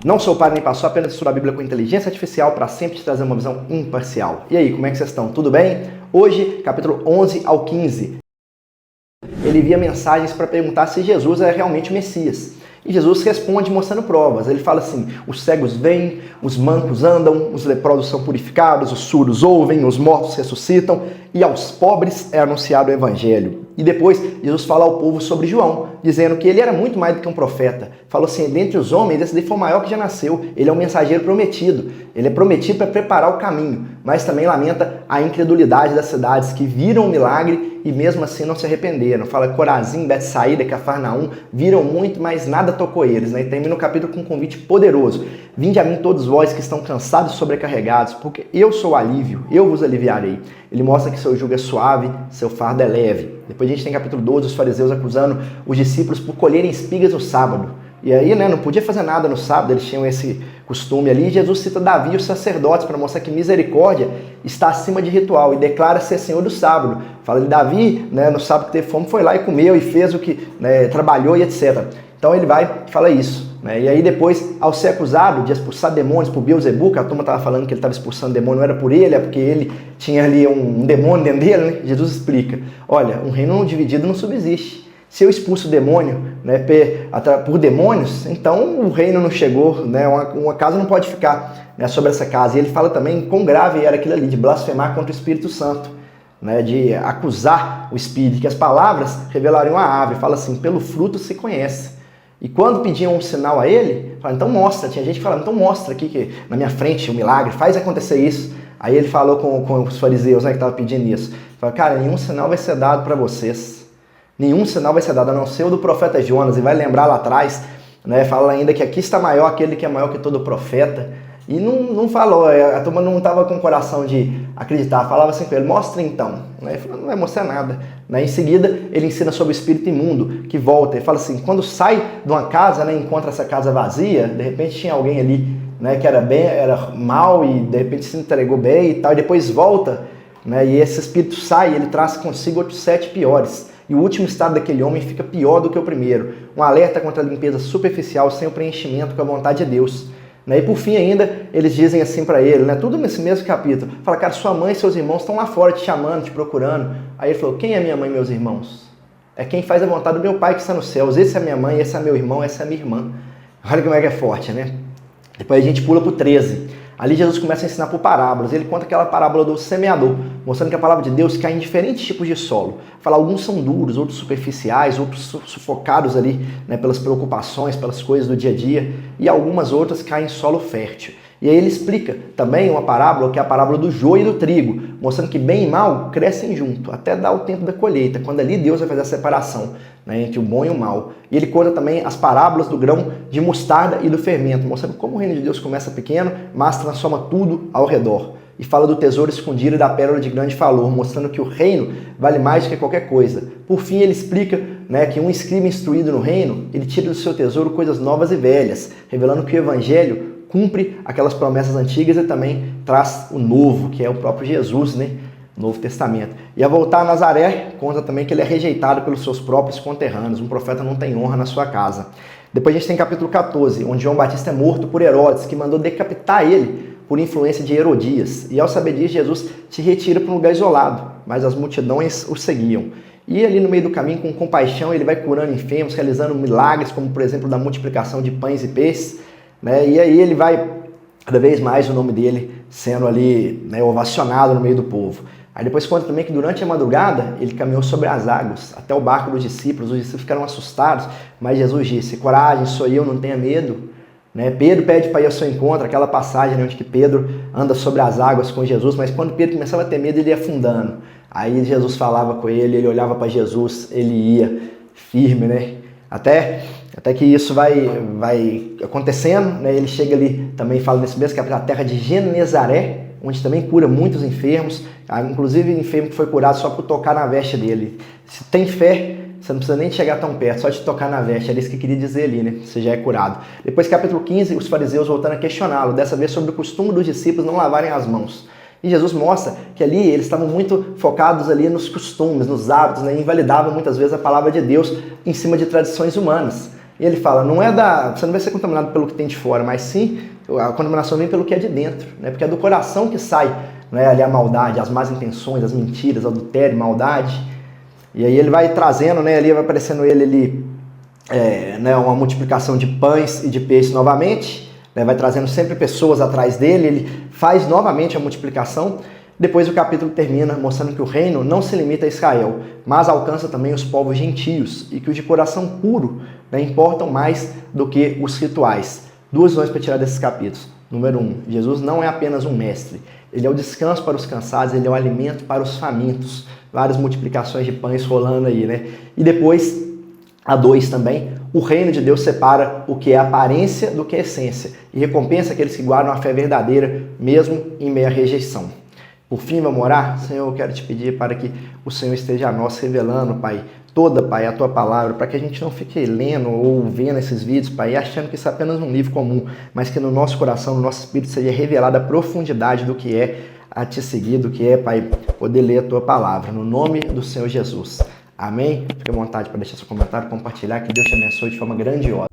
Não sou pai nem pastor, apenas estudo a Bíblia com inteligência artificial para sempre te trazer uma visão imparcial. E aí, como é que vocês estão? Tudo bem? Hoje, capítulo 11 ao 15. Ele envia mensagens para perguntar se Jesus é realmente o Messias. E Jesus responde mostrando provas. Ele fala assim: os cegos veem, os mancos andam, os leprosos são purificados, os surdos ouvem, os mortos ressuscitam e aos pobres é anunciado o evangelho. E depois Jesus fala ao povo sobre João, dizendo que ele era muito mais do que um profeta. Falou assim: dentre os homens, esse daí foi o maior que já nasceu. Ele é um mensageiro prometido. Ele é prometido para preparar o caminho. Mas também lamenta a incredulidade das cidades que viram o milagre e mesmo assim não se arrependeram. Fala Corazim, Betsaída, Cafarnaum, viram muito, mas nada tocou eles. E termina o capítulo com um convite poderoso. Vinde a mim todos vós que estão cansados e sobrecarregados, porque eu sou o alívio, eu vos aliviarei. Ele mostra que seu jugo é suave, seu fardo é leve. Depois a gente tem capítulo 12, os fariseus acusando os discípulos por colherem espigas no sábado. E aí, não podia fazer nada no sábado, eles tinham esse costume ali. Jesus cita Davi e os sacerdotes para mostrar que misericórdia está acima de ritual e declara ser Senhor do sábado. Fala de Davi, no sábado que teve fome, foi lá e comeu e fez o que trabalhou e etc. Então ele vai e fala isso. E aí depois, ao ser acusado de expulsar demônios por Beelzebub, que a turma estava falando que ele estava expulsando demônio, não era por ele, é porque ele tinha ali um demônio dentro dele, Jesus explica: olha, um reino dividido não subsiste. Se eu expulso o demônio por demônios, então o reino não chegou, uma casa não pode ficar sobre essa casa. E ele fala também quão grave era aquilo ali, de blasfemar contra o Espírito Santo, de acusar o Espírito, que as palavras revelariam a árvore. Fala assim: pelo fruto se conhece. E quando pediam um sinal a ele, fala: então mostra. Tinha gente que falava: então mostra aqui que na minha frente o milagre, faz acontecer isso. Aí ele falou com os fariseus que estavam pedindo isso. Fala: cara, nenhum sinal vai ser dado para vocês. Nenhum sinal vai ser dado, a não ser o do profeta Jonas. E vai lembrar lá atrás, fala ainda que aqui está maior aquele que é maior que todo profeta. E não falou, a turma não estava com o coração de acreditar. Falava assim com ele: mostra então. Ele falou: não vai mostrar nada. Em seguida, ele ensina sobre o espírito imundo, que volta. Ele fala assim: quando sai de uma casa, encontra essa casa vazia, de repente tinha alguém ali que era mal e de repente se entregou bem e tal, e depois volta, e esse espírito sai e ele traz consigo outros 7 piores. E o último estado daquele homem fica pior do que o primeiro. Um alerta contra a limpeza superficial sem o preenchimento com a vontade de Deus. E por fim ainda, eles dizem assim para ele, tudo nesse mesmo capítulo. Fala: cara, sua mãe e seus irmãos estão lá fora te chamando, te procurando. Aí ele falou: quem é minha mãe e meus irmãos? É quem faz a vontade do meu pai que está nos céus. Esse é minha mãe, esse é meu irmão, essa é minha irmã. Olha como é que é forte, Depois a gente pula para o 13. Ali Jesus começa a ensinar por parábolas. Ele conta aquela parábola do semeador, mostrando que a palavra de Deus cai em diferentes tipos de solo. Fala: alguns são duros, outros superficiais, outros sufocados ali pelas preocupações, pelas coisas do dia a dia, e algumas outras caem em solo fértil. E aí ele explica também uma parábola, que é a parábola do joio e do trigo, mostrando que bem e mal crescem junto, até dar o tempo da colheita, quando ali Deus vai fazer a separação entre o bom e o mal. E ele conta também as parábolas do grão de mostarda e do fermento, mostrando como o reino de Deus começa pequeno, mas transforma tudo ao redor. E fala do tesouro escondido e da pérola de grande valor, mostrando que o reino vale mais do que qualquer coisa. Por fim, ele explica que um escriba instruído no reino, ele tira do seu tesouro coisas novas e velhas, revelando que o evangelho cumpre aquelas promessas antigas e também traz o novo, que é o próprio Jesus, Novo Testamento. E a voltar a Nazaré, conta também que ele é rejeitado pelos seus próprios conterrâneos. Um profeta não tem honra na sua casa. Depois a gente tem capítulo 14, onde João Batista é morto por Herodes, que mandou decapitar ele por influência de Herodias. E ao saber disso, Jesus se retira para um lugar isolado, mas as multidões o seguiam. E ali no meio do caminho, com compaixão, ele vai curando enfermos, realizando milagres, como por exemplo da multiplicação de pães e peixes. E aí ele vai, cada vez mais, o nome dele sendo ali ovacionado no meio do povo. Aí depois conta também que durante a madrugada ele caminhou sobre as águas até o barco dos discípulos. Os discípulos ficaram assustados, mas Jesus disse: coragem, sou eu, não tenha medo. Pedro pede para ir ao seu encontro, aquela passagem onde que Pedro anda sobre as águas com Jesus, mas quando Pedro começava a ter medo, ele ia afundando. Aí Jesus falava com ele olhava para Jesus, ele ia firme, Até que isso vai acontecendo, Ele chega ali, também fala nesse mesmo capítulo, a terra de Genezaré, onde também cura muitos enfermos, inclusive enfermo que foi curado só por tocar na veste dele. Se tem fé, você não precisa nem chegar tão perto, só de tocar na veste, era isso que queria dizer ali, Você já é curado. Depois, capítulo 15, os fariseus voltando a questioná-lo, dessa vez sobre o costume dos discípulos não lavarem as mãos. E Jesus mostra que ali eles estavam muito focados ali nos costumes, nos hábitos, invalidavam muitas vezes a palavra de Deus em cima de tradições humanas. E ele fala, você não vai ser contaminado pelo que tem de fora, mas sim, a contaminação vem pelo que é de dentro, né? Porque é do coração que sai, né, ali a maldade, as más intenções, as mentiras, adultério, maldade. E aí ele vai trazendo, né, ali vai aparecendo né, uma multiplicação de pães e de peixes novamente, né, vai trazendo sempre pessoas atrás dele, ele faz novamente a multiplicação. Depois o capítulo termina mostrando que o reino não se limita a Israel, mas alcança também os povos gentios e que os de coração puro, né, importam mais do que os rituais. Duas lições para tirar desses capítulos. Número 1, Jesus não é apenas um mestre, ele é o descanso para os cansados, ele é o alimento para os famintos. Várias multiplicações de pães rolando aí, né? E depois, a 2 também, o reino de Deus separa o que é aparência do que é essência e recompensa aqueles que guardam a fé verdadeira, mesmo em meio à rejeição. Por fim, vamos orar? Senhor, eu quero te pedir para que o Senhor esteja a nós revelando, Pai, Pai, a Tua palavra, para que a gente não fique lendo ou vendo esses vídeos, Pai, achando que isso é apenas um livro comum, mas que no nosso coração, no nosso espírito, seja revelada a profundidade do que é a Te seguir, do que é, Pai, poder ler a Tua palavra. No nome do Senhor Jesus. Amém? Fique à vontade para deixar seu comentário, compartilhar, que Deus te abençoe de forma grandiosa.